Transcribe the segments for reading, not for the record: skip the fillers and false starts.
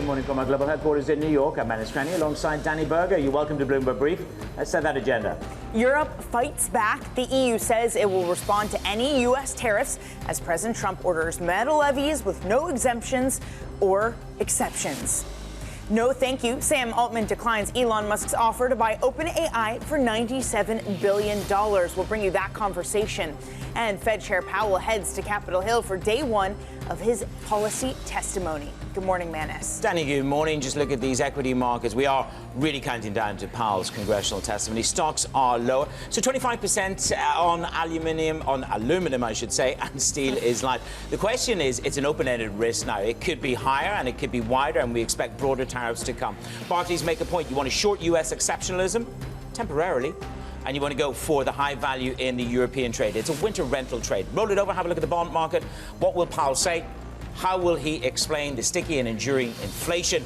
morning from our global headquarters in New York. I'm Manus Cranny alongside Danny Berger. You're welcome to Bloomberg Brief. Let's set that agenda. Europe fights back. The EU says it will respond to any U.S. tariffs as President Trump orders meta levies with no exemptions or exceptions. No thank you. Sam Altman declines Elon Musk's offer to buy OpenAI for $97 billion. We'll bring you that conversation. And Fed Chair Powell heads to Capitol Hill for day one of his policy testimony. Good morning, Manus. Danny, good morning. Just look at these equity markets. We are really counting down to Powell's congressional testimony. Stocks are lower. So 25% on aluminum, I should say, and steel is light. The question is, it's an open-ended risk now. It could be higher and it could be wider, and we expect broader tariffs to come. Barclays make a point. You want to short U.S. exceptionalism temporarily, and you want to go for the high value in the European trade. It's a winter rental trade. Roll it over, have a look at the bond market. What will Powell say? How will he explain the sticky and enduring inflation?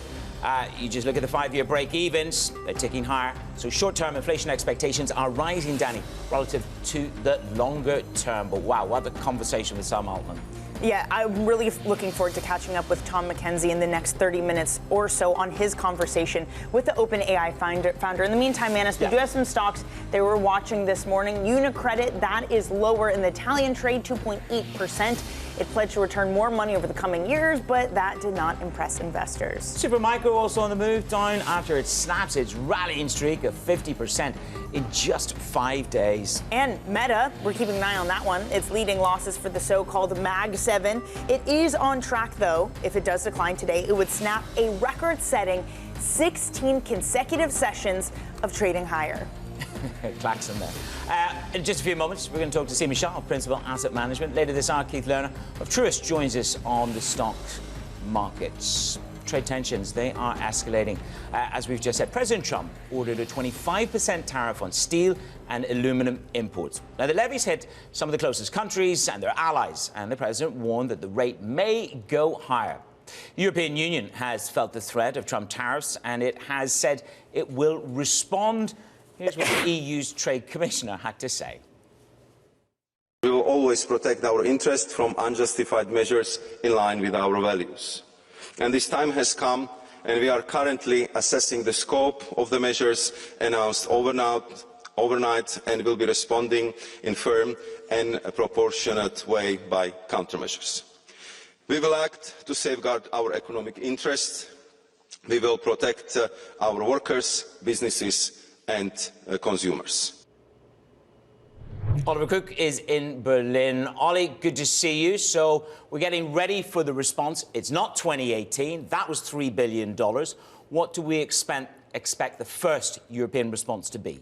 You just look at the 5-year break-evens. They're ticking higher. So short-term inflation expectations are rising, Danny, relative to the longer term. But wow, what a conversation with Sam Altman. Yeah, I'm really looking forward to catching up with Tom McKenzie in the next 30 minutes or so on his conversation with the OpenAI founder. In the meantime, Manus, we do have some stocks they were watching this morning. Unicredit, that is lower in the Italian trade, 2.8%. It pledged to return more money over the coming years, but that did not impress investors. Supermicro also on the move, down after it snaps its rallying streak of 50% in just 5 days. And Meta, we're keeping an eye on that one. It's leading losses for the so-called Mag 7. It is on track, though. If it does decline today, it would snap a record-setting 16 consecutive sessions of trading higher. Klaxon there. In just a few moments, we're going to talk to Seema Shah of Principal Asset Management. Later this hour, Keith Lerner of Truist joins us on the stock markets. Trade tensions, they are escalating. As we've just said, President Trump ordered a 25% tariff on steel and aluminum imports. Now, the levies hit some of the closest countries and their allies, and the president warned that the rate may go higher. The European Union has felt the threat of Trump tariffs, and it has said it will respond. Here's what the EU's Trade Commissioner had to say. We will always protect our interests from unjustified measures in line with our values. And this time has come, and we are currently assessing the scope of the measures announced overnight and will be responding in firm and proportionate way by countermeasures. We will act to safeguard our economic interests. We will protect our workers, businesses and consumers. Oliver Cook is in Berlin. Ollie, good to see you. So we're getting ready for the response. It's not 2018. That was $3 billion. What do we expect the first European response to be?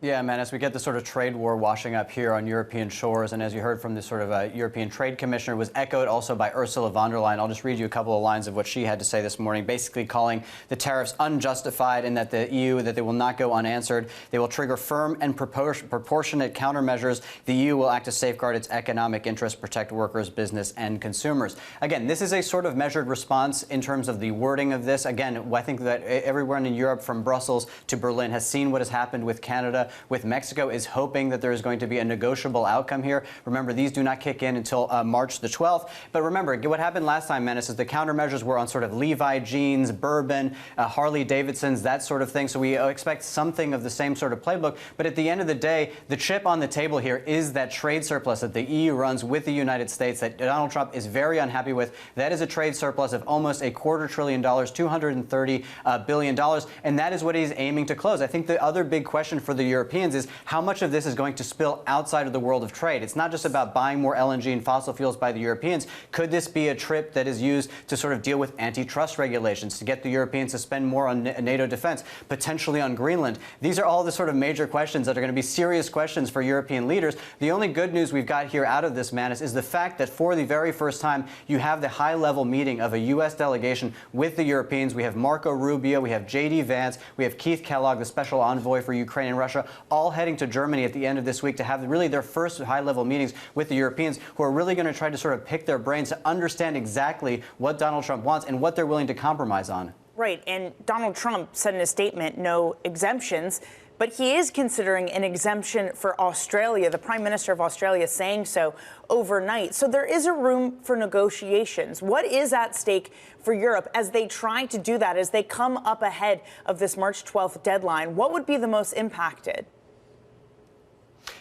Yeah, Manus, we get the sort of trade war washing up here on European shores. And as you heard from this sort of European Trade Commissioner, was echoed also by Ursula von der Leyen. I'll just read you a couple of lines of what she had to say this morning, basically calling the tariffs unjustified and that the EU, that they will not go unanswered. They will trigger firm and proportionate countermeasures. The EU will act to safeguard its economic interests, protect workers, business, and consumers. Again, this is a sort of measured response in terms of the wording of this. Again, I think that everyone in Europe from Brussels to Berlin has seen what has happened with Canada, with Mexico, is hoping that there is going to be a negotiable outcome here. Remember, these do not kick in until March the 12th. But remember, what happened last time, Manus, is the countermeasures were on sort of Levi jeans, bourbon, Harley Davidsons, that sort of thing. So we expect something of the same sort of playbook. But at the end of the day, the chip on the table here is that trade surplus that the EU runs with the United States that Donald Trump is very unhappy with. That is a trade surplus of almost $250 billion, $230 billion. And that is what he's aiming to close. I think the other big question for the Europeans is how much of this is going to spill outside of the world of trade. It's not just about buying more LNG and fossil fuels by the Europeans. Could this be a trip that is used to sort of deal with antitrust regulations, to get the Europeans to spend more on NATO defense, potentially on Greenland? These are all the sort of major questions that are going to be serious questions for European leaders. The only good news we've got here out of this, Manus, is the fact that for the very first time, you have the high-level meeting of a U.S. delegation with the Europeans. We have Marco Rubio, we have J.D. Vance, we have Keith Kellogg, the special envoy for Ukraine and Russia, all heading to Germany at the end of this week to have really their first high-level meetings with the Europeans, who are really going to try to sort of pick their brains to understand exactly what Donald Trump wants and what they're willing to compromise on. Right. And Donald Trump said in a statement, no exemptions. But he is considering an exemption for Australia. The Prime Minister of Australia saying so overnight. So there is a room for negotiations. What is at stake for Europe as they try to do that, as they come up ahead of this March 12th deadline? What would be the most impacted?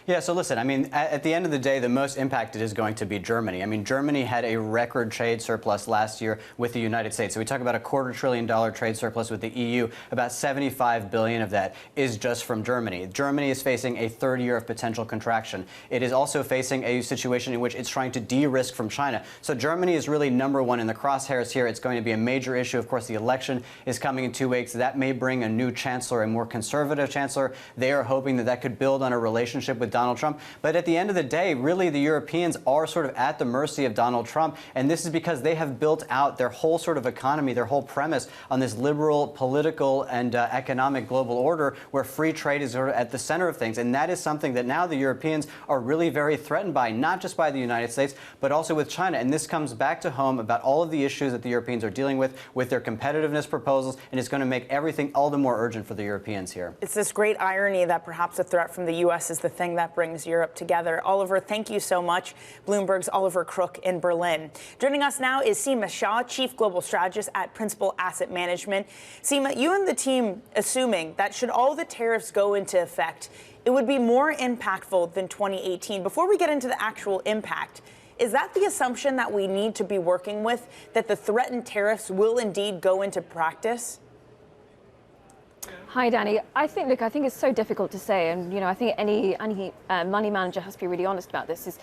Yeah, so listen, I mean, at the end of the day, the most impacted is going to be Germany. I mean, Germany had a record trade surplus last year with the United States. So we talk about $250 billion trade surplus with the EU. About $75 billion of that is just from Germany. Germany is facing a third year of potential contraction. It is also facing a situation in which it's trying to de-risk from China. So Germany is really number one in the crosshairs here. It's going to be a major issue. Of course, the election is coming in 2 weeks. That may bring a new chancellor, a more conservative chancellor. They are hoping that that could build on a relationship with Donald Trump. But at the end of the day, really, the Europeans are sort of at the mercy of Donald Trump. And this is because they have built out their whole sort of economy, their whole premise on this liberal political and economic global order where free trade is sort of at the center of things. And that is something that now the Europeans are really very threatened by, not just by the United States, but also with China. And this comes back to home about all of the issues that the Europeans are dealing with their competitiveness proposals. And it's going to make everything all the more urgent for the Europeans here. It's this great irony that perhaps a threat from the U.S. is the thing that brings Europe together. Oliver, thank you so much. Bloomberg's Oliver Crook in Berlin. Joining us now is Seema Shah, Chief Global Strategist at Principal Asset Management. Seema, you and the team assuming that should all the tariffs go into effect, it would be more impactful than 2018. Before we get into the actual impact, is that the assumption that we need to be working with, that the threatened tariffs will indeed go into practice? Hi, Danny. I think it's so difficult to say, and I think any money manager has to be really honest about this. Is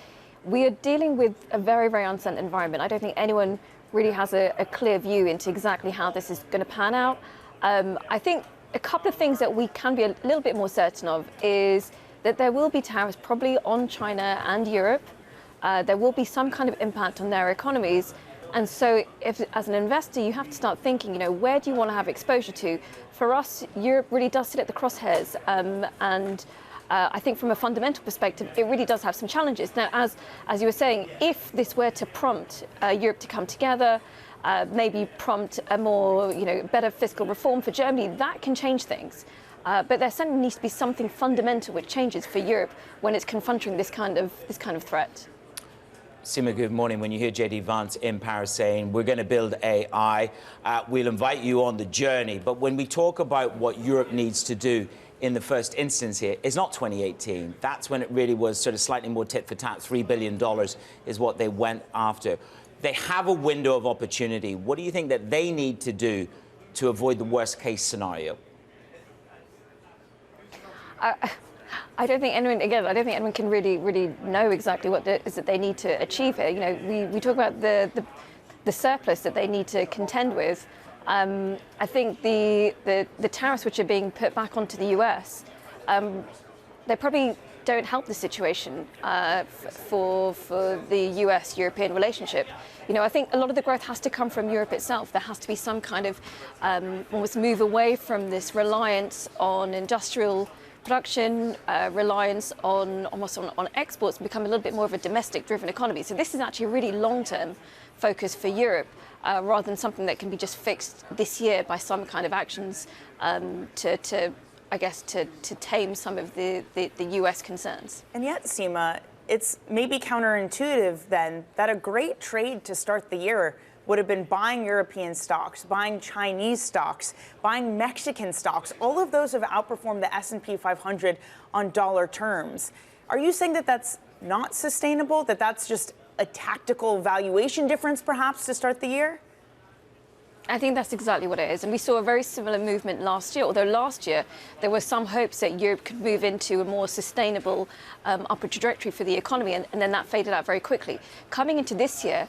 we are dealing with a very, very uncertain environment. I don't think anyone really has a clear view into exactly how this is going to pan out. I think a couple of things that we can be a little bit more certain of is that there will be tariffs probably on China and Europe. There will be some kind of impact on their economies. And so if, as an investor, you have to start thinking, where do you want to have exposure to? For us, Europe really does sit at the crosshairs. And I think from a fundamental perspective, it really does have some challenges. Now, as you were saying, if this were to prompt Europe to come together, maybe prompt a more, better fiscal reform for Germany, that can change things. But there certainly needs to be something fundamental which changes for Europe when it's confronting this kind of threat. Seema, good morning. When you hear J.D. Vance in Paris saying, we're going to build AI, we'll invite you on the journey. But when we talk about what Europe needs to do in the first instance here, it's not 2018. That's when it really was sort of slightly more tit for tat. $3 billion is what they went after. They have a window of opportunity. What do you think that they need to do to avoid the worst case scenario? I don't think anyone can really know exactly what it is that they need to achieve here. We talk about the surplus that they need to contend with. I think the tariffs which are being put back onto the US, they probably don't help the situation for the US-European relationship. I think a lot of the growth has to come from Europe itself. There has to be some kind of almost move away from this reliance on industrial production, reliance on exports, and become a little bit more of a domestic-driven economy. So this is actually a really long-term focus for Europe, rather than something that can be just fixed this year by some kind of actions to tame some of the US concerns. And yet, Seema, it's maybe counterintuitive then that a great trade to start the year would have been buying European stocks, buying Chinese stocks, buying Mexican stocks. All of those have outperformed the S&P 500 on dollar terms. Are you saying that that's not sustainable, that that's just a tactical valuation difference perhaps to start the year? I think that's exactly what it is. And we saw a very similar movement last year, although last year there were some hopes that Europe could move into a more sustainable upward trajectory for the economy, and then that faded out very quickly. Coming into this year,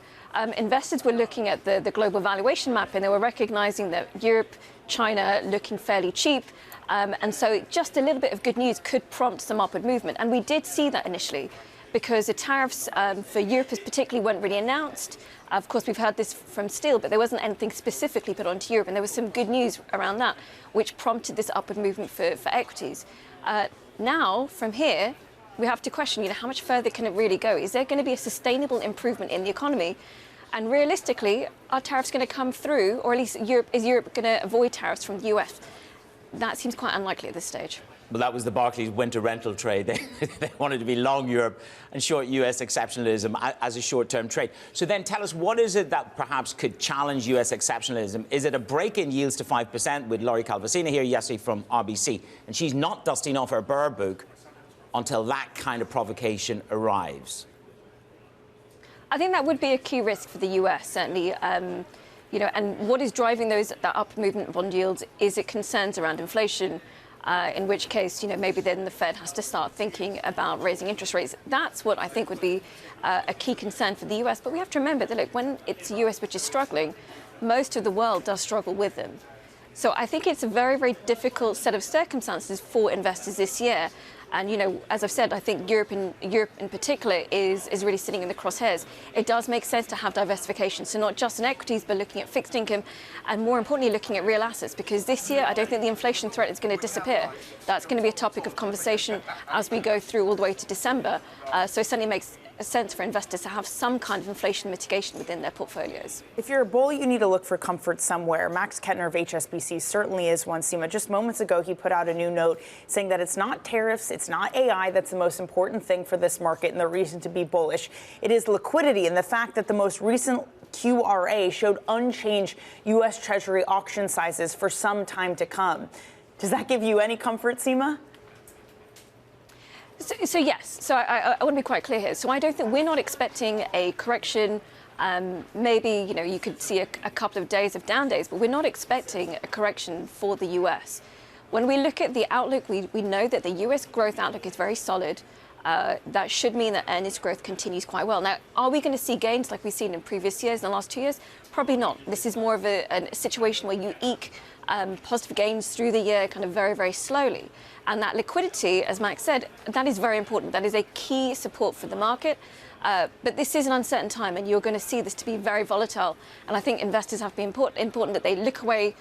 investors were looking at the global valuation map, and they were recognizing that Europe, China looking fairly cheap. And so just a little bit of good news could prompt some upward movement. And we did see that initially, because the tariffs for Europe particularly weren't really announced. Of course, we've heard this from steel, but there wasn't anything specifically put onto Europe, and there was some good news around that, which prompted this upward movement for equities. Now, from here, we have to question, how much further can it really go? Is there going to be a sustainable improvement in the economy? And realistically, are tariffs going to come through, or at least is Europe going to avoid tariffs from the US? That seems quite unlikely at this stage. Well, that was the Barclays winter rental trade. They wanted to be long Europe and short US exceptionalism as a short-term trade. So then tell us, what is it that perhaps could challenge US exceptionalism? Is it a break in yields to 5% with Laurie Calvasina here yesterday from RBC? And she's not dusting off her Burr book until that kind of provocation arrives. I think that would be a key risk for the US, certainly. You know, and what is driving that up movement of bond yields? Is it concerns around inflation? In which case, you know, maybe then the Fed has to start thinking about raising interest rates. That's what I think would be a key concern for the US. But we have to remember that, look, when it's the US which is struggling, most of the world does struggle with them. So I think it's a very, very difficult set of circumstances for investors this year. And, you know, as I've said, I think Europe in particular is really sitting in the crosshairs. It does make sense to have diversification, so not just in equities, but looking at fixed income and, more importantly, looking at real assets, because this year I don't think the inflation threat is going to disappear. That's going to be a topic of conversation as we go through all the way to December. So it certainly makes sense for investors to have some kind of inflation mitigation within their portfolios. If you're a bull, you need to look for comfort somewhere. Max Kettner of HSBC certainly is one, Seema. Just moments ago, he put out a new note saying that it's not tariffs, it's not AI that's the most important thing for this market and the reason to be bullish. It is liquidity and the fact that the most recent QRA showed unchanged U.S. Treasury auction sizes for some time to come. Does that give you any comfort, Seema? So yes, so I want to be quite clear here. So I don't think we're not expecting a correction. Maybe, you know, you could see a couple of days of down days, but we're not expecting a correction for the US. When we look at the outlook, we know that the US growth outlook is very solid. That should mean that earnings growth continues quite well. Now, are we going to see gains like we've seen in previous years, in the last 2 years? Probably not. This is more of a situation where you eke positive gains through the year kind of very, very slowly. And that liquidity, as Max said, that is very important. That is a key support for the market. But this is an uncertain time, and you're going to see this to be very volatile. And I think investors have to be important that they look away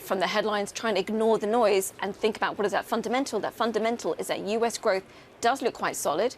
from the headlines, try and ignore the noise, and think about what is that fundamental. That fundamental is that US growth does look quite solid.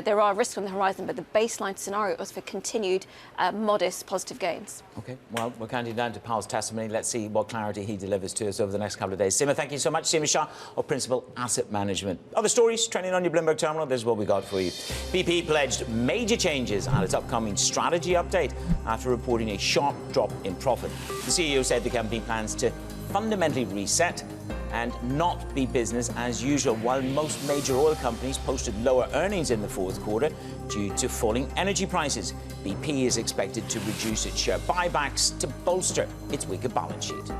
There are risks on the horizon, but the baseline scenario is for continued modest positive gains. OK, well, we're counting down to Powell's testimony. Let's see what clarity he delivers to us over the next couple of days. Seema, thank you so much. Seema Shah of Principal Asset Management. Other stories trending on your Bloomberg terminal. This is what we got for you. BP pledged major changes at its upcoming strategy update after reporting a sharp drop in profit. The CEO said the company plans to fundamentally reset and not be business as usual. While most major oil companies posted lower earnings in the fourth quarter due to falling energy prices, BP is expected to reduce its share buybacks to bolster its weaker balance sheet.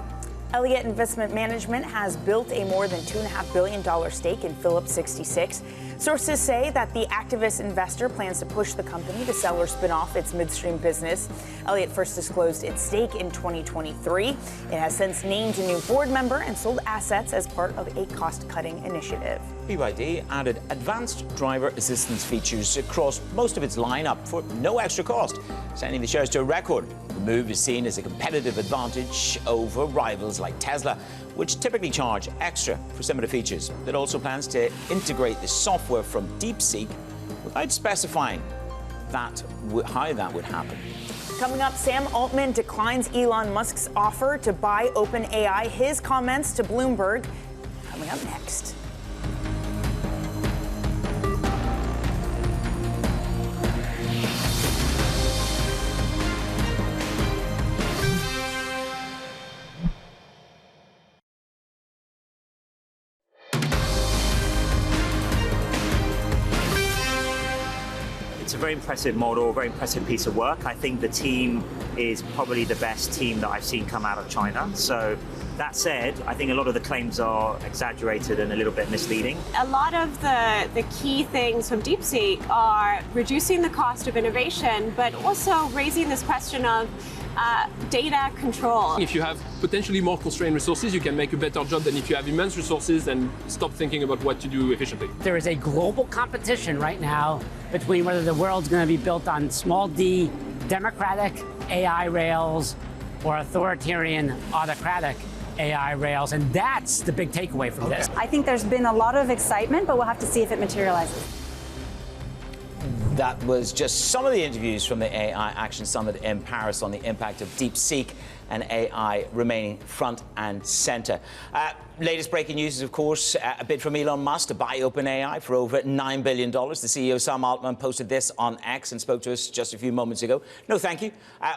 Elliott Investment Management has built a more than $2.5 billion stake in Phillips 66. Sources say that the activist investor plans to push the company to sell or spin off its midstream business. Elliott first disclosed its stake in 2023. It has since named a new board member and sold assets as part of a cost-cutting initiative. BYD added advanced driver assistance features across most of its lineup for no extra cost, sending the shares to a record. The move is seen as a competitive advantage over rivals like Tesla, which typically charge extra for similar features. It also plans to integrate the software from DeepSeek without specifying how that would happen. Coming up, Sam Altman declines Elon Musk's offer to buy OpenAI. His comments to Bloomberg coming up next. It's a very impressive model, a very impressive piece of work. I think the team is probably the best team that I've seen come out of China. So that said, I think a lot of the claims are exaggerated and a little bit misleading. A lot of the key things from DeepSeek are reducing the cost of innovation, but also raising this question of data control. If you have potentially more constrained resources, you can make a better job than if you have immense resources and stop thinking about what to do efficiently. There is a global competition right now between whether the world's going to be built on small d, democratic AI rails, or authoritarian, autocratic AI rails, and that's the big takeaway from this. I think there's been a lot of excitement, but we'll have to see if it materializes. That was just some of the interviews from the AI Action Summit in Paris on the impact of DeepSeek and AI remaining front and center. Latest breaking news is, of course, a bid from Elon Musk to buy OpenAI for over $9 billion. The CEO, Sam Altman, posted this on X and spoke to us just a few moments ago. No, thank you.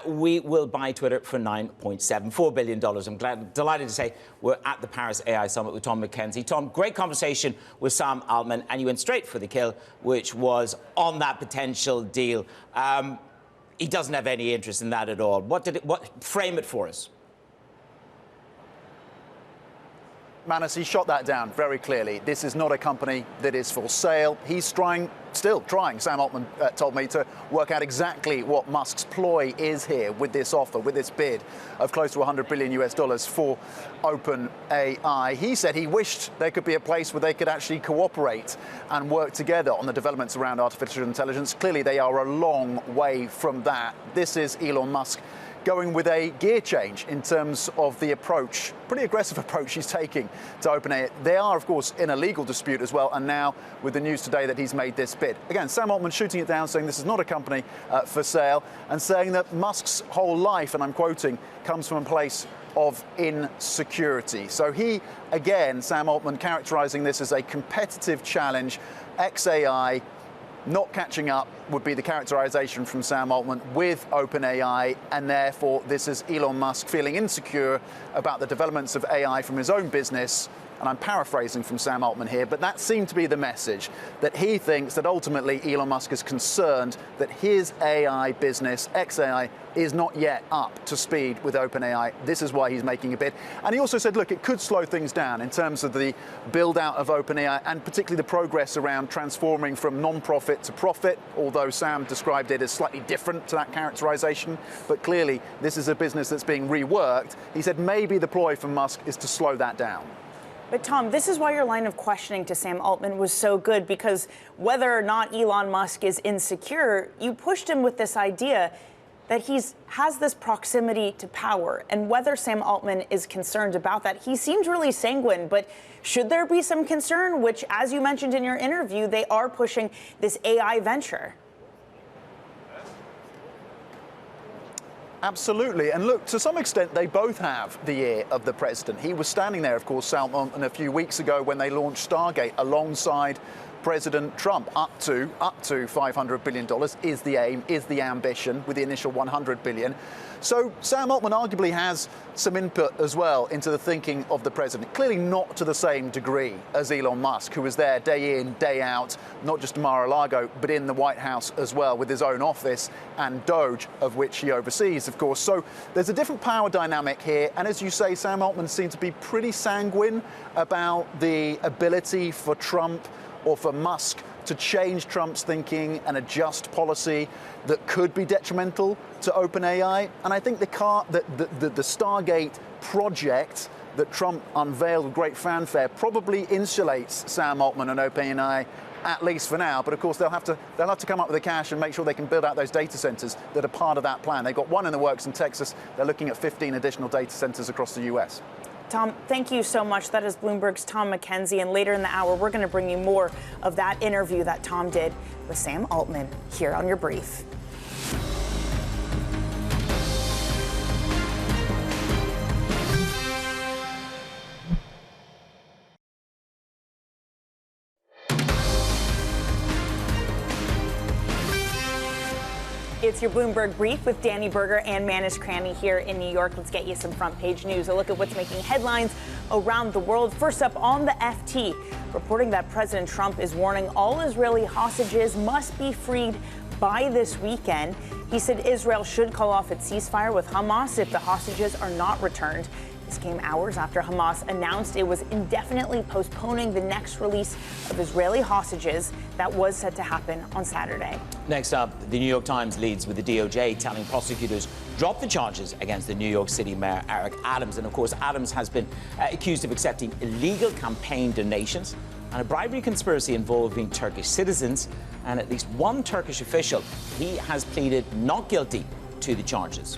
We will buy Twitter for $9.74 billion. I'm delighted to say we're at the Paris AI Summit with Tom McKenzie. Tom, great conversation with Sam Altman, and you went straight for the kill, which was on that potential deal. He doesn't have any interest in that at all. Frame it for us. Manus, he shot that down very clearly. This is not a company that is for sale. He's still trying, Sam Altman told me, to work out exactly what Musk's ploy is here with this offer, with this bid of close to $100 billion for OpenAI. He said he wished there could be a place where they could actually cooperate and work together on the developments around artificial intelligence. Clearly, they are a long way from that. This is Elon Musk going with a gear change in terms of the approach, pretty aggressive approach he's taking to OpenAI. They are, of course, in a legal dispute as well, and now with the news today that he's made this bid. Again, Sam Altman shooting it down, saying this is not a company for sale, and saying that Musk's whole life, and I'm quoting, comes from a place of insecurity. So he, again, Sam Altman, characterizing this as a competitive challenge. XAI not catching up would be the characterization from Sam Altman with OpenAI, and therefore this is Elon Musk feeling insecure about the developments of AI from his own business. And I'm paraphrasing from Sam Altman here, but that seemed to be the message, that he thinks that ultimately Elon Musk is concerned that his AI business, XAI, is not yet up to speed with OpenAI. This is why he's making a bid. And he also said, look, it could slow things down in terms of the build out of OpenAI and particularly the progress around transforming from non-profit to profit, although Sam described it as slightly different to that characterization. But clearly, this is a business that's being reworked. He said maybe the ploy from Musk is to slow that down. But Tom, this is why your line of questioning to Sam Altman was so good, because whether or not Elon Musk is insecure, you pushed him with this idea that has this proximity to power. And whether Sam Altman is concerned about that, he seems really sanguine. But should there be some concern, which, as you mentioned in your interview, they are pushing this AI venture? Absolutely. And look, to some extent, they both have the ear of the president. He was standing there, of course, Sam Altman, a few weeks ago when they launched Stargate alongside President Trump. Up to $500 billion is the aim, is the ambition, with the initial $100 billion. So Sam Altman arguably has some input as well into the thinking of the president. Clearly not to the same degree as Elon Musk, who was there day in, day out, not just Mar-a-Lago, but in the White House as well, with his own office and Doge, of which he oversees, of course. So there's a different power dynamic here. And as you say, Sam Altman seemed to be pretty sanguine about the ability for Trump or for Musk to change Trump's thinking and adjust policy that could be detrimental to OpenAI. And I think the Stargate project that Trump unveiled with great fanfare probably insulates Sam Altman and OpenAI, at least for now. But of course, they'll have to come up with the cash and make sure they can build out those data centers that are part of that plan. They've got one in the works in Texas. They're looking at 15 additional data centers across the US. Tom, thank you so much. That is Bloomberg's Tom McKenzie. And later in the hour, we're going to bring you more of that interview that Tom did with Sam Altman here on your brief. It's your Bloomberg Brief with Danny Berger and Manus Cranny here in New York. Let's get you some front page news. A look at what's making headlines around the world. First up on the FT, reporting that President Trump is warning all Israeli hostages must be freed by this weekend. He said Israel should call off its ceasefire with Hamas if the hostages are not returned. This came hours after Hamas announced it was indefinitely postponing the next release of Israeli hostages that was set to happen on Saturday. Next up, the New York Times leads with the DOJ telling prosecutors drop the charges against the New York City Mayor Eric Adams. And of course, Adams has been accused of accepting illegal campaign donations and a bribery conspiracy involving Turkish citizens and at least one Turkish official. He has pleaded not guilty to the charges.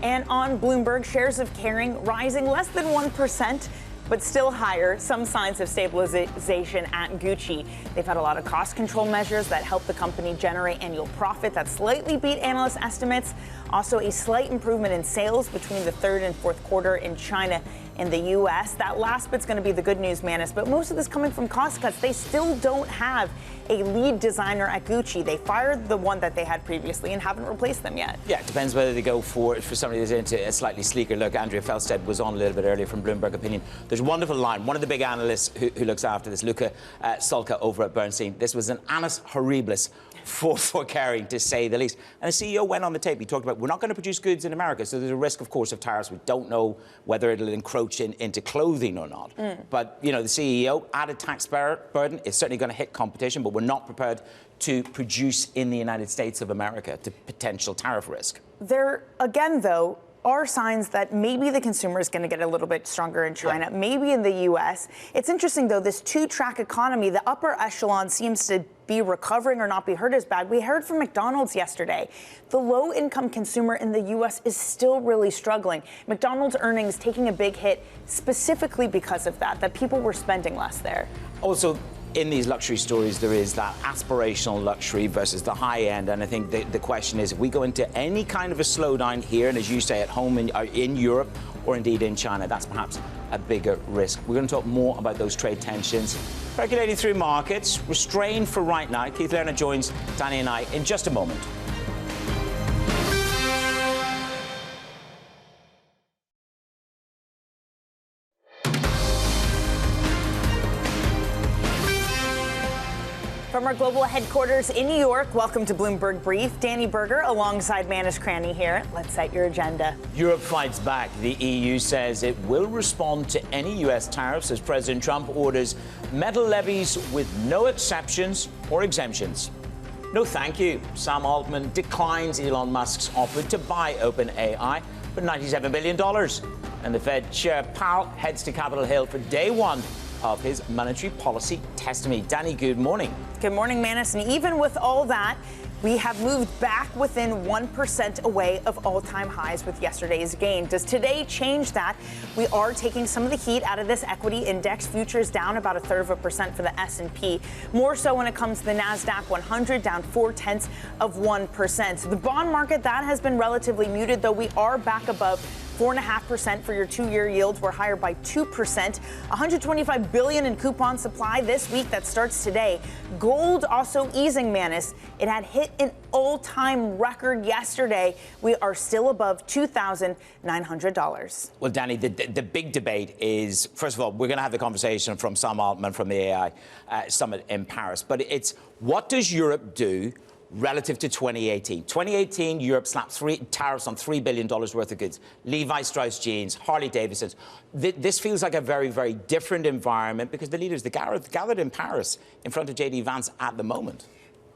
And on Bloomberg, shares of Kering rising less than 1%. but still higher. Some signs of stabilization at Gucci. They've had a lot of cost control measures that help the company generate annual profit that slightly beat analyst estimates. Also, a slight improvement in sales between the third and fourth quarter in China and the U.S. That last bit's going to be the good news, Manis, but most of this coming from cost cuts. They still don't have a lead designer at Gucci. They fired the one that they had previously and haven't replaced them yet. Yeah, it depends whether they go for somebody that's into a slightly sleeker look. Andrea Felstead was on a little bit earlier from Bloomberg Opinion. There's a wonderful line. One of the big analysts who looks after this, Luca Solka over at Bernstein, this was an annus horribilis for Kering, to say the least. And the CEO went on the tape. He talked about, we're not going to produce goods in America, so there's a risk, of course, of tariffs. We don't know whether it'll encroach into clothing or not. But, you know, the CEO, added tax burden is certainly going to hit competition, but we're not prepared to produce in the United States of America to potential tariff risk. There, again, though, are signs that maybe the consumer is going to get a little bit stronger in China, maybe in the U.S. It's interesting, though, this two-track economy, the upper echelon seems to be recovering or not be hurt as bad. We heard from McDonald's yesterday. The low-income consumer in the U.S. is still really struggling. McDonald's earnings taking a big hit specifically because of that people were spending less there. Also, in these luxury stories, there is that aspirational luxury versus the high end. And I think the question is, if we go into any kind of a slowdown here, and as you say, at home in Europe or indeed in China, that's perhaps a bigger risk. We're going to talk more about those trade tensions. Percolating through markets, restrained for right now. Keith Lerner joins Danny and I in just a moment. From our global headquarters in New York, welcome to Bloomberg Brief. Danny Berger alongside Manish Cranny here. Let's set your agenda. Europe fights back. The EU says it will respond to any U.S. tariffs as President Trump orders metal levies with no exceptions or exemptions. No thank you. Sam Altman declines Elon Musk's offer to buy OpenAI for $97 billion. And the Fed Chair Powell heads to Capitol Hill for day one of his monetary policy testimony. Danny, good morning. Good morning, Manis. And even with all that, we have moved back within 1% away of all-time highs with yesterday's gain. Does today change that? We are taking some of the heat out of this equity index. Futures down about 0.33% for the S&P. More so when it comes to the NASDAQ 100, down 0.4%. The bond market, that has been relatively muted, though we are back above 4.5% for your two-year yields. We're higher by 2%. $125 billion in coupon supply this week. That starts today. Gold also easing, Manis. It had hit an all-time record yesterday. We are still above $2,900. Well, Danny, the big debate is, first of all, we're going to have the conversation from Sam Altman from the AI summit in Paris. But it's, what does Europe do relative to 2018. 2018, Europe slapped tariffs on $3 billion worth of goods. Levi Strauss jeans, Harley Davidsons. This feels like a very, very different environment because the leaders, gathered in Paris in front of J.D. Vance at the moment.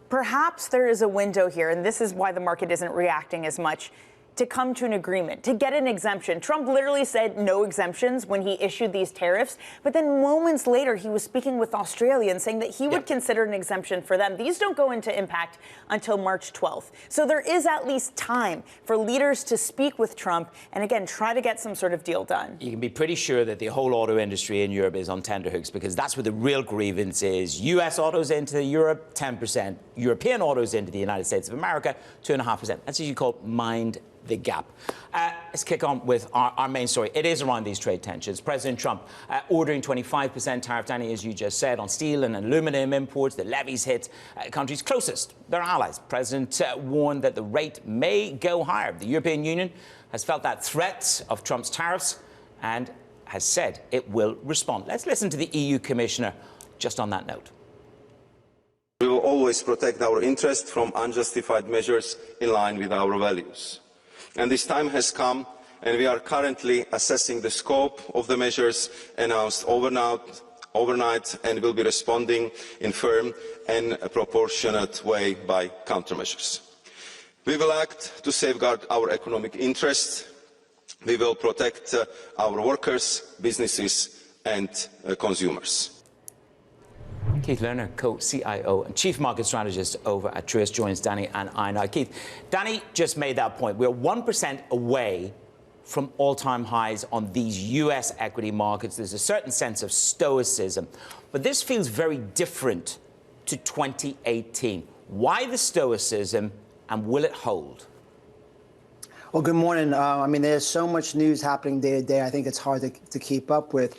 Perhaps there is a window here, and this is why the market isn't reacting as much, to come to an agreement, to get an exemption. Trump literally said no exemptions when he issued these tariffs, but then moments later he was speaking with Australians saying that he would consider an exemption for them. These don't go into impact until March 12th. So there is at least time for leaders to speak with Trump and, again, try to get some sort of deal done. You can be pretty sure that the whole auto industry in Europe is on tenterhooks because that's where the real grievance is. U.S. autos into Europe, 10%. European autos into the United States of America, 2.5%. That's what you call mind the gap. Let's kick on with our main story. It is around these trade tensions. President Trump ordering 25% tariff, Danny, as you just said, on steel and aluminum imports. The levies hit countries closest, their allies. President warned that the rate may go higher. The European Union has felt that threat of Trump's tariffs and has said it will respond. Let's listen to the EU Commissioner just on that note. We will always protect our interests from unjustified measures in line with our values. And this time has come, and we are currently assessing the scope of the measures announced overnight and will be responding in firm and proportionate way by countermeasures. We will act to safeguard our economic interests. We will protect our workers, businesses and consumers. Keith Lerner, Co-CIO and Chief Market Strategist over at Truist, joins Danny and I now. Keith, Danny just made that point. We're 1% away from all-time highs on these U.S. equity markets. There's a certain sense of stoicism. But this feels very different to 2018. Why the stoicism, and will it hold? Well, good morning. I mean, there's so much news happening day to day. I think it's hard to keep up with.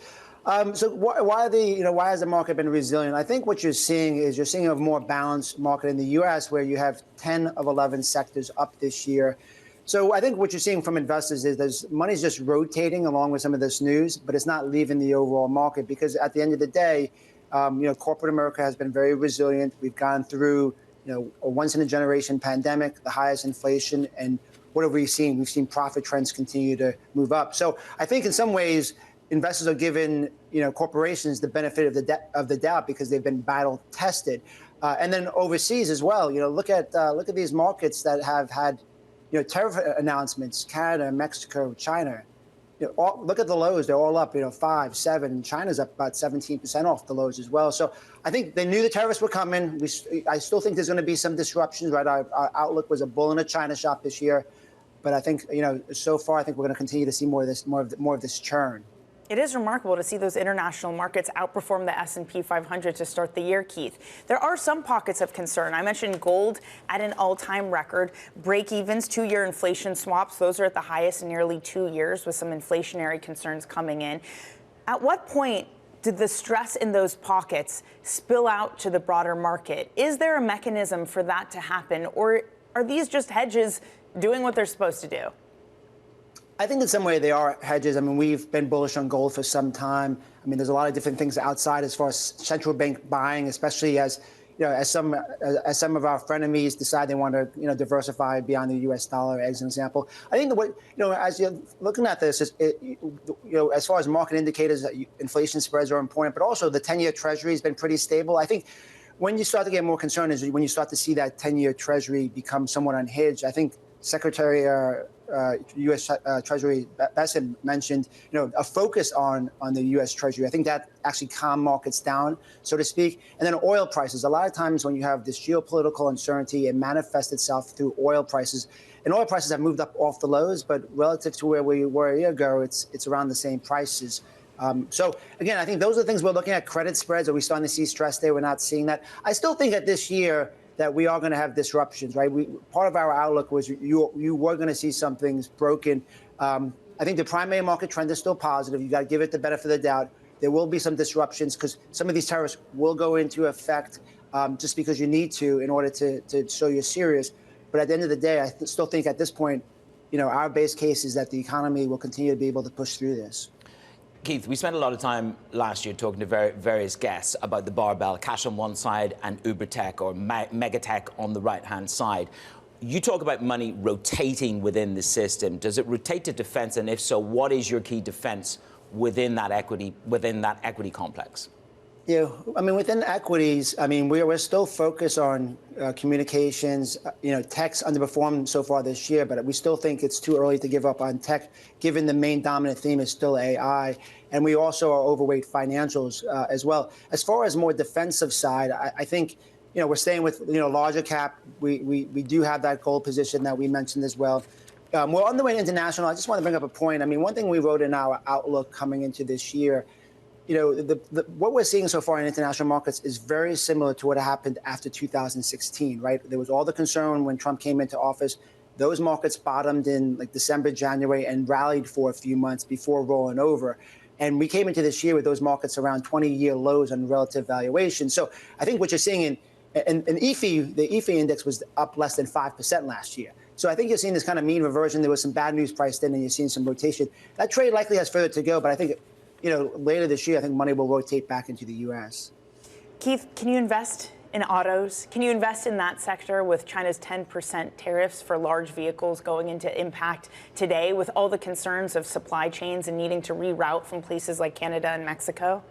So why has the market been resilient? I think what you're seeing is a more balanced market in the U.S. where you have 10 of 11 sectors up this year. So I think what you're seeing from investors is money's just rotating along with some of this news, but it's not leaving the overall market because at the end of the day, corporate America has been very resilient. We've gone through, a once-in-a-generation pandemic, the highest inflation, and what have we seen? We've seen profit trends continue to move up. So I think in some ways, investors are giving corporations the benefit of the doubt because they've been battle tested, and then overseas as well. Look at these markets that have had tariff announcements: Canada, Mexico, China. Look at the lows; they're all up 5, 7. And China's up about 17% off the lows as well. So I think they knew the tariffs were coming. I still think there's going to be some disruptions. Right, our outlook was a bull in a China shop this year, but I think so far I think we're going to continue to see more of this churn. It is remarkable to see those international markets outperform the S&P 500 to start the year, Keith. There are some pockets of concern. I mentioned gold at an all-time record, break-evens, 2-year inflation swaps. Those are at the highest in nearly 2 years with some inflationary concerns coming in. At what point did the stress in those pockets spill out to the broader market? Is there a mechanism for that to happen, or are these just hedges doing what they're supposed to do? I think in some way they are hedges. I mean, we've been bullish on gold for some time. I mean, there's a lot of different things outside as far as central bank buying, especially as some of our frenemies decide they want to diversify beyond the U.S. dollar, as an example. I think as you're looking at this, as far as market indicators, inflation spreads are important, but also the 10-year Treasury has been pretty stable. I think when you start to get more concerned is when you start to see that 10-year Treasury become somewhat unhinged. I think Secretary U.S. Treasury Bessent mentioned, a focus on the U.S. Treasury. I think that actually calmed markets down, so to speak. And then oil prices. A lot of times when you have this geopolitical uncertainty, it manifests itself through oil prices. And oil prices have moved up off the lows, but relative to where we were a year ago, it's around the same prices. So again, I think those are the things we're looking at. Credit spreads. Are we starting to see stress there? We're not seeing that. I still think that this year that we are going to have disruptions, right? Part of our outlook was you were going to see some things broken. I think the primary market trend is still positive. You got to give it the benefit of the doubt. There will be some disruptions because some of these tariffs will go into effect just because you need to in order to show you're serious. But at the end of the day, I still think at this point, our base case is that the economy will continue to be able to push through this. Keith, we spent a lot of time last year talking to various guests about the barbell, cash on one side and uber tech or mega tech on the right-hand side. You talk about money rotating within the system. Does it rotate to defense? And if so, what is your key defense within that equity complex? Yeah, I mean, within equities, I mean, we're still focused on communications. Tech's underperformed so far this year, but we still think it's too early to give up on tech, given the main dominant theme is still AI. And we also are overweight financials as well. As far as more defensive side, I think, we're staying with, larger cap. We do have that gold position that we mentioned as well. We're on the way to international. I just want to bring up a point. I mean, one thing we wrote in our outlook coming into this year, what we're seeing so far in international markets is very similar to what happened after 2016, right? There was all the concern when Trump came into office. Those markets bottomed in like December, January, and rallied for a few months before rolling over. And we came into this year with those markets around 20-year lows on relative valuation. So I think what you're seeing in EFI, the EFI index was up less than 5% last year. So I think you're seeing this kind of mean reversion. There was some bad news priced in, and you're seeing some rotation. That trade likely has further to go, but I think later this year, I think money will rotate back into the U.S. Keith, can you invest in autos? Can you invest in that sector with China's 10% tariffs for large vehicles going into impact today with all the concerns of supply chains and needing to reroute from places like Canada and Mexico?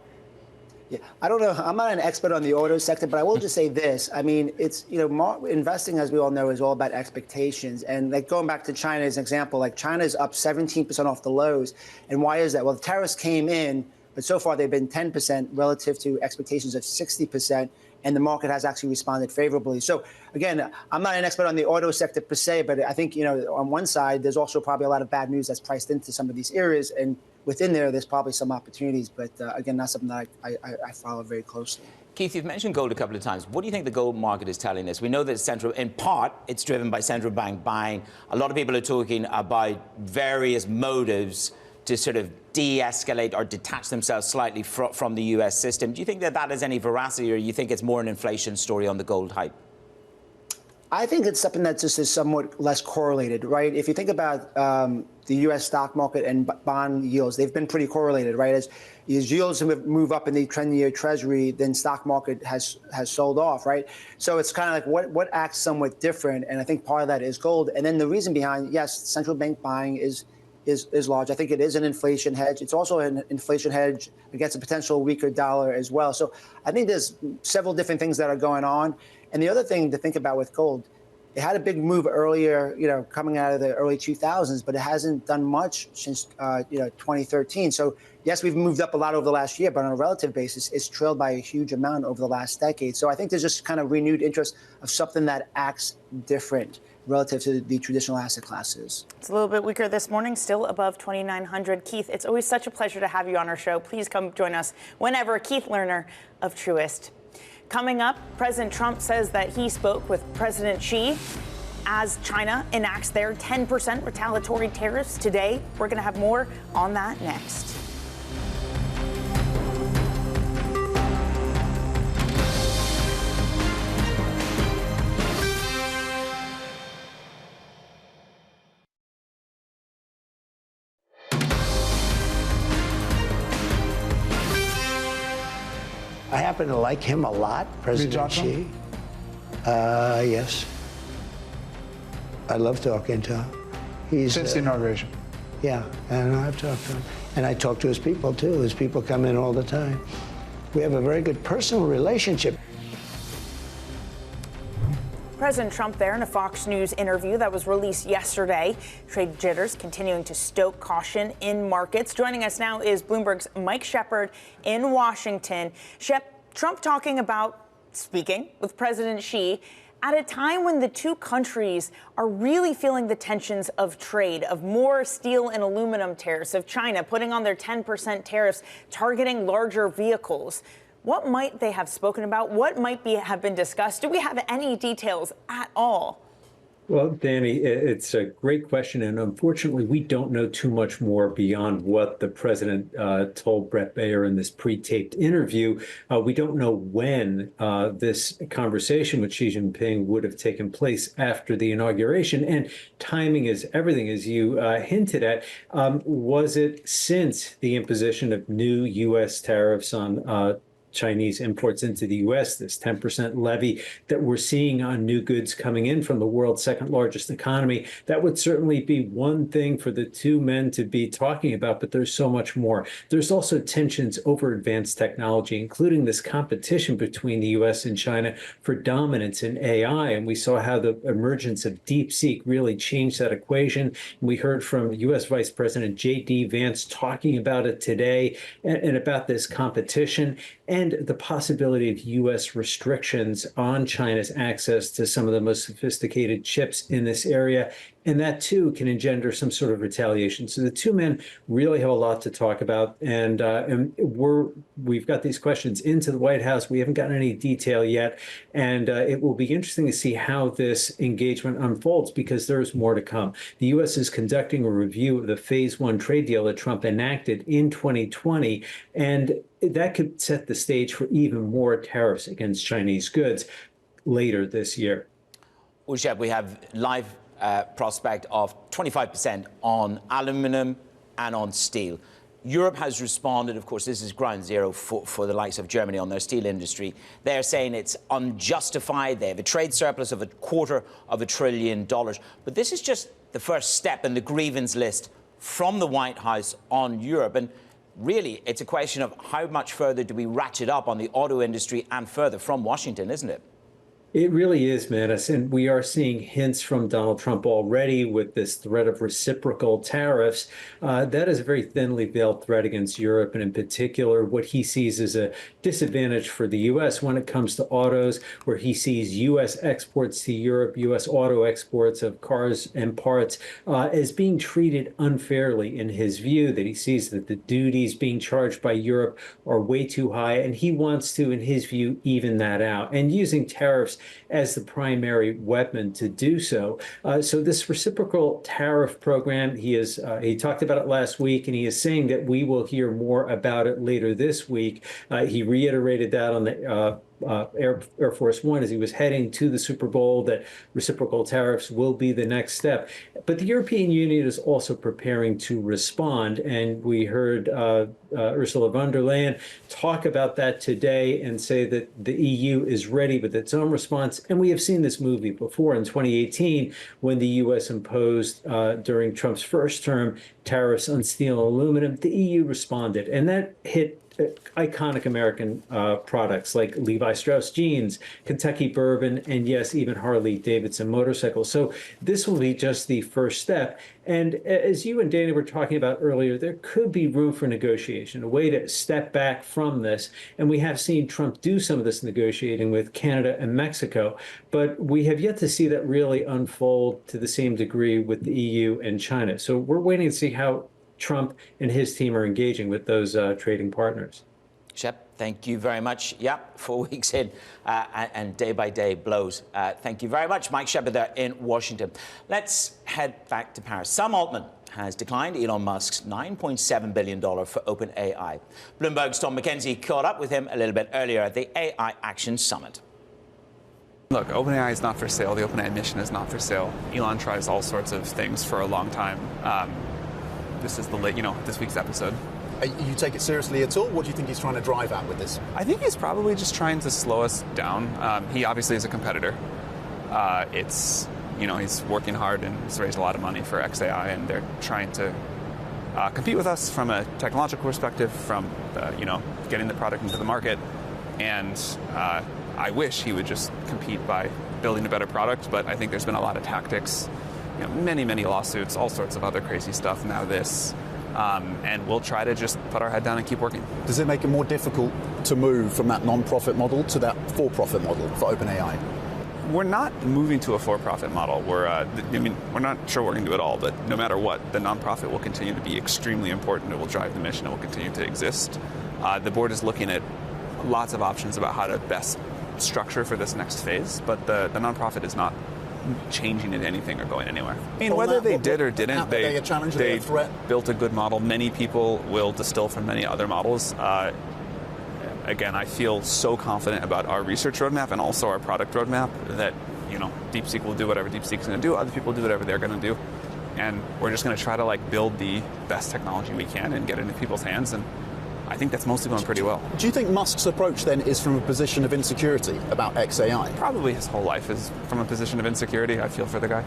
Yeah, I don't know. I'm not an expert on the auto sector, but I will just say this. I mean, it's, investing, as we all know, is all about expectations. And like going back to China as an example, like China's up 17% off the lows. And why is that? Well, the tariffs came in, but so far they've been 10% relative to expectations of 60%. and the market has actually responded favorably. So again, I'm not an expert on the auto sector per se, but I think, on one side, there's also probably a lot of bad news that's priced into some of these areas, and within there's probably some opportunities, but again, not something that I follow very closely. Keith, you've mentioned gold a couple of times. What do you think the gold market is telling us? We know that in part, it's driven by central bank buying. A lot of people are talking about various motives to sort of de-escalate or detach themselves slightly from the US system. Do you think that has any veracity, or you think it's more an inflation story on the gold hype? I think it's something that just is somewhat less correlated, right? If you think about the U.S. stock market and bond yields, they've been pretty correlated, right? As yields move up in the 10-year Treasury, then stock market has sold off, right? So it's kind of like what acts somewhat different, and I think part of that is gold. And then the reason behind, yes, central bank buying is large. I think it is an inflation hedge. It's also an inflation hedge against a potential weaker dollar as well. So I think there's several different things that are going on. And the other thing to think about with gold, it had a big move earlier, coming out of the early 2000s, but it hasn't done much since, 2013. So yes, we've moved up a lot over the last year, but on a relative basis, it's trailed by a huge amount over the last decade. So I think there's just kind of renewed interest of something that acts different relative to the traditional asset classes. It's a little bit weaker this morning, still above 2,900. Keith, it's always such a pleasure to have you on our show. Please come join us whenever. Keith Lerner of Truist. Coming up, President Trump says that he spoke with President Xi as China enacts their 10% retaliatory tariffs today. We're going to have more on that next. I happen to like him a lot, President Xi. Yes. I love talking to him. He's since the inauguration. Yeah, and I've talked to him. And I talk to his people, too. His people come in all the time. We have a very good personal relationship. President Trump there in a Fox News interview that was released yesterday. Trade jitters continuing to stoke caution in markets. Joining us now is Bloomberg's Mike Shepard in Washington. Shep, Trump talking about speaking with President Xi at a time when the two countries are really feeling the tensions of trade, of more steel and aluminum tariffs, of China putting on their 10% tariffs, targeting larger vehicles. What might they have spoken about? What might have been discussed? Do we have any details at all? Well, Danny, it's a great question. And unfortunately, we don't know too much more beyond what the president told Brett Baer in this pre-taped interview. We don't know when this conversation with Xi Jinping would have taken place after the inauguration. And timing is everything, as you hinted at. Was it since the imposition of new U.S. tariffs on Chinese imports into the U.S., this 10% levy that we're seeing on new goods coming in from the world's second largest economy? That would certainly be one thing for the two men to be talking about, but there's so much more. There's also tensions over advanced technology, including this competition between the U.S. and China for dominance in AI. And we saw how the emergence of DeepSeek really changed that equation. We heard from U.S. Vice President J.D. Vance talking about it today and about this competition and the possibility of U.S. restrictions on China's access to some of the most sophisticated chips in this area. And that, too, can engender some sort of retaliation. So the two men really have a lot to talk about. And we've got these questions into the White House. We haven't gotten any detail yet. And it will be interesting to see how this engagement unfolds, because there's more to come. The U.S. is conducting a review of the Phase 1 trade deal that Trump enacted in 2020. And that could set the stage for even more tariffs against Chinese goods later this year. Well, Shep, we have live prospect of 25% on aluminum and on steel. Europe has responded. Of course, this is ground zero for the likes of Germany on their steel industry. They're saying it's unjustified. They have a trade surplus of $250 billion. But this is just the first step in the grievance list from the White House on Europe. And really, it's a question of how much further do we ratchet up on the auto industry and further from Washington, isn't it? It really is, Manus, and we are seeing hints from Donald Trump already with this threat of reciprocal tariffs. That is a very thinly veiled threat against Europe, and in particular, what he sees as a disadvantage for the U.S. when it comes to autos, where he sees U.S. exports to Europe, U.S. auto exports of cars and parts, as being treated unfairly in his view, that he sees that the duties being charged by Europe are way too high, and he wants to, in his view, even that out, and using tariffs as the primary weapon to do so. So this reciprocal tariff program, he talked about it last week, and he is saying that we will hear more about it later this week. He reiterated that on the Air Force One as he was heading to the Super Bowl, that reciprocal tariffs will be the next step. But the European Union is also preparing to respond, and we heard Ursula von der Leyen talk about that today and say that the EU is ready with its own response. And we have seen this movie before in 2018 when the U.S. imposed, during Trump's first term, tariffs on steel and aluminum. The EU responded, and that hit iconic American products like Levi Strauss jeans, Kentucky bourbon, and yes, even Harley Davidson motorcycles. So this will be just the first step. And as you and Danny were talking about earlier, there could be room for negotiation, a way to step back from this. And we have seen Trump do some of this negotiating with Canada and Mexico, but we have yet to see that really unfold to the same degree with the EU and China. So we're waiting to see how Trump and his team are engaging with those trading partners. Shep, thank you very much. Yeah, 4 weeks in and day by day blows. Thank you very much, Mike Shepard there in Washington. Let's head back to Paris. Sam Altman has declined Elon Musk's $9.7 billion for OpenAI. Bloomberg's Tom McKenzie caught up with him a little bit earlier at the AI Action Summit. Look, OpenAI is not for sale. The OpenAI mission is not for sale. Elon tries all sorts of things for a long time. This is this week's episode. You take it seriously at all? What do you think he's trying to drive at with this? I think he's probably just trying to slow us down. He obviously is a competitor. He's working hard and he's raised a lot of money for XAI, and they're trying to compete with us from a technological perspective, from getting the product into the market. And I wish he would just compete by building a better product, but I think there's been a lot of tactics. Many lawsuits, all sorts of other crazy stuff. Now this, and we'll try to just put our head down and keep working. Does it make it more difficult To move from that non-profit model to that for-profit model for OpenAI? We're not moving to a for-profit model. We're not sure we're going to do it all, but no matter what, the nonprofit will continue to be extremely important. It will drive the mission. It will continue to exist. The board is looking at lots of options about how to best structure for this next phase, but the nonprofit is not changing into anything or going anywhere. I mean, whether they did or didn't, they built a good model. Many people will distill from many other models. Again, I feel so confident about our research roadmap and also our product roadmap that, DeepSeek will do whatever DeepSeek's going to do. Other people do whatever they're going to do. And we're just going to try to build the best technology we can and get it into people's hands. And I think that's mostly going pretty well. Do you think Musk's approach then is from a position of insecurity about XAI? Probably his whole life is from a position of insecurity. I feel for the guy.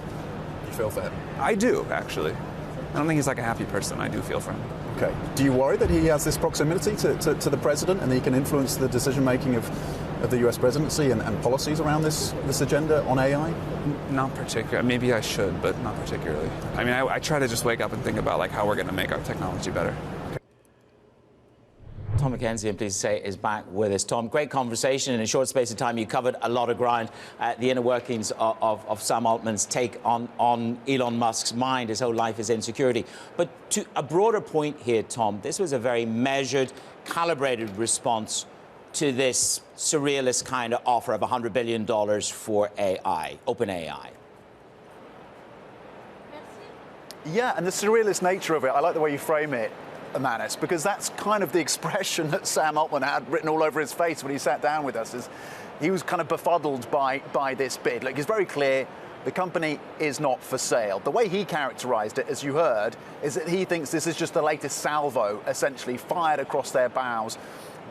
You feel for him? I do, actually. I don't think he's a happy person. I do feel for him. Okay. Do you worry that he has this proximity to the president and he can influence the decision-making of the US presidency and policies around this agenda on AI? Not particularly. Maybe I should, but not particularly. I mean, I try to just wake up and think about how we're going to make our technology better. Tom McKenzie, I'm pleased to say, is back with us. Tom, great conversation. In a short space of time, you covered a lot of ground. The inner workings of Sam Altman's take on Elon Musk's mind. His whole life is insecurity. But to a broader point here, Tom, this was a very measured, calibrated response to this surrealist kind of offer of $100 billion for AI, OpenAI. Yeah, and the surrealist nature of it, I like the way you frame it, Manus, because that's kind of the expression that Sam Altman had written all over his face when he sat down with us. Is he was kind of befuddled by this bid. It's very clear the company is not for sale. The way he characterized it, as you heard, is that he thinks this is just the latest salvo, essentially fired across their bows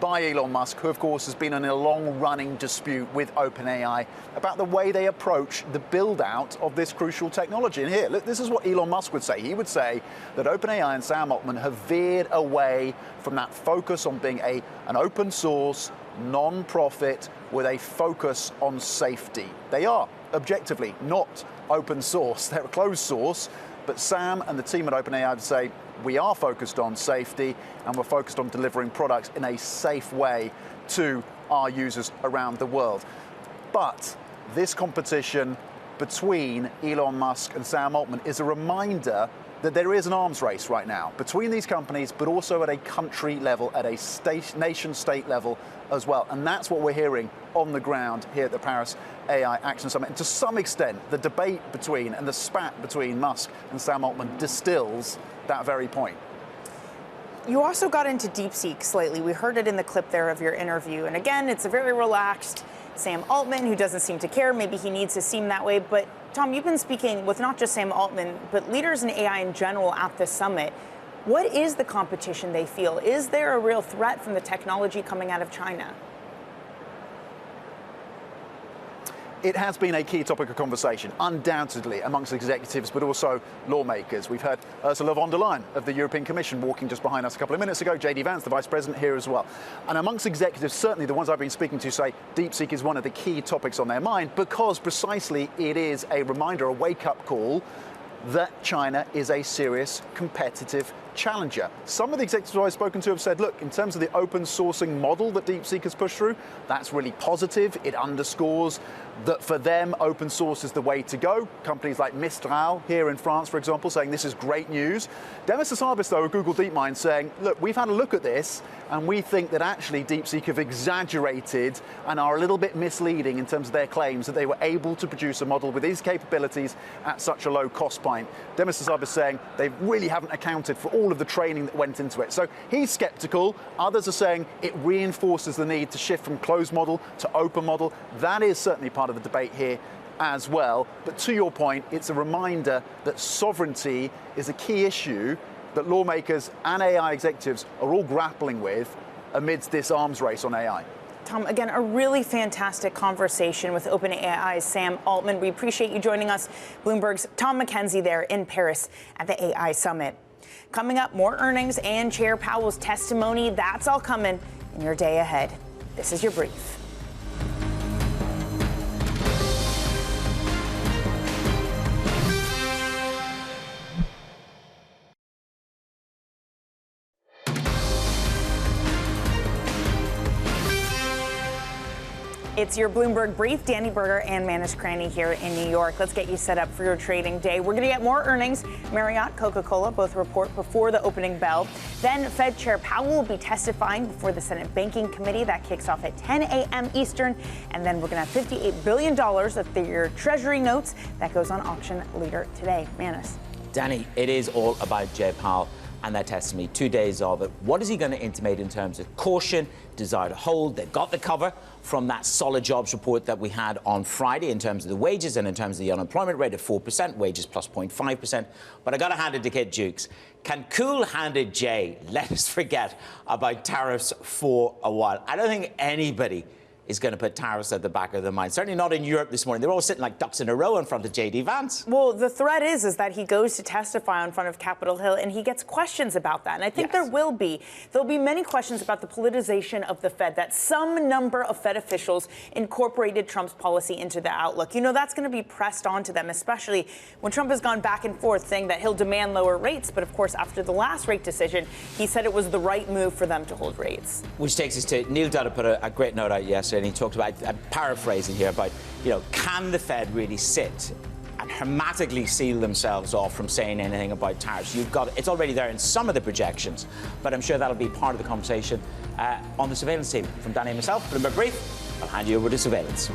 by Elon Musk, who of course has been in a long-running dispute with OpenAI about the way they approach the build-out of this crucial technology. And here, look, this is what Elon Musk would say. He would say that OpenAI and Sam Altman have veered away from that focus on being an open source, non-profit, with a focus on safety. They are, objectively, not open source. They're a closed source. But Sam and the team at OpenAI would say, we are focused on safety and we're focused on delivering products in a safe way to our users around the world. But this competition between Elon Musk and Sam Altman is a reminder that there is an arms race right now between these companies, but also at a country level, at a nation-state level as well. And that's what we're hearing on the ground here at the Paris AI Action Summit. And to some extent, the debate between and the spat between Musk and Sam Altman distills that very point. You also got into DeepSeek slightly. We heard it in the clip there of your interview. And again, it's a very relaxed Sam Altman who doesn't seem to care. Maybe he needs to seem that way. But Tom, you've been speaking with not just Sam Altman, but leaders in AI in general at this summit. What is the competition they feel? Is there a real threat from the technology coming out of China? It has been a key topic of conversation, undoubtedly, amongst executives, but also lawmakers. We've heard Ursula von der Leyen of the European Commission walking just behind us a couple of minutes ago, JD Vance, the Vice President, here as well. And amongst executives, certainly the ones I've been speaking to say DeepSeek is one of the key topics on their mind because precisely it is a reminder, a wake-up call that China is a serious competitive challenger. Some of the executives I've spoken to have said, look, in terms of the open sourcing model that DeepSeek has pushed through, that's really positive. It underscores that for them, open source is the way to go. Companies like Mistral here in France, for example, saying this is great news. Demis Hassabis, though, of Google DeepMind, saying, look, we've had a look at this, and we think that actually DeepSeek have exaggerated and are a little bit misleading in terms of their claims that they were able to produce a model with these capabilities at such a low cost point. Demis Hassabis saying they really haven't accounted for all of the training that went into it. So he's skeptical. Others are saying it reinforces the need to shift from closed model to open model. That is certainly part of the debate here as well. But to your point, it's a reminder that sovereignty is a key issue that lawmakers and AI executives are all grappling with amidst this arms race on AI. Tom, again, a really fantastic conversation with OpenAI's Sam Altman. We appreciate you joining us. Bloomberg's Tom McKenzie there in Paris at the AI Summit. Coming up, more earnings and Chair Powell's testimony. That's all coming in your day ahead. This is your brief. It's your Bloomberg Brief. Danny Berger and Manish Krani here in New York. Let's get you set up for your trading day. We're going to get more earnings. Marriott, Coca-Cola both report before the opening bell. Then Fed Chair Powell will be testifying before the Senate Banking Committee. That kicks off at 10 a.m. Eastern. And then we're going to have $58 billion of your Treasury notes. That goes on auction later today. Manish. Danny, it is all about Jay Powell and their testimony. 2 days of it. What is he going to intimate in terms of caution, desire to hold? They've got the cover from that solid jobs report that we had on Friday in terms of the wages and in terms of the unemployment rate of 4%, wages plus 0.5%. But I got to hand it to Kid Jukes. Can cool-handed Jay let us forget about tariffs for a while? I don't think anybody is going to put tariffs at the back of their mind. Certainly not in Europe this morning. They're all sitting like ducks in a row in front of JD Vance. Well, the threat is that he goes to testify in front of Capitol Hill and he gets questions about that. And I think there'll be many questions about the politicization of the Fed, that some number of Fed officials incorporated Trump's policy into the outlook. You know, that's going to be pressed onto them, especially when Trump has gone back and forth saying that he'll demand lower rates. But of course, after the last rate decision, he said it was the right move for them to hold rates. Which takes us to Neil Dudder put a great note out yesterday. And he talked about, I'm paraphrasing here, about, can the Fed really sit and hermetically seal themselves off from saying anything about tariffs? It's already there in some of the projections, but I'm sure that'll be part of the conversation on the surveillance team. From Danny and myself, Bloomberg Brief, I'll hand you over to surveillance.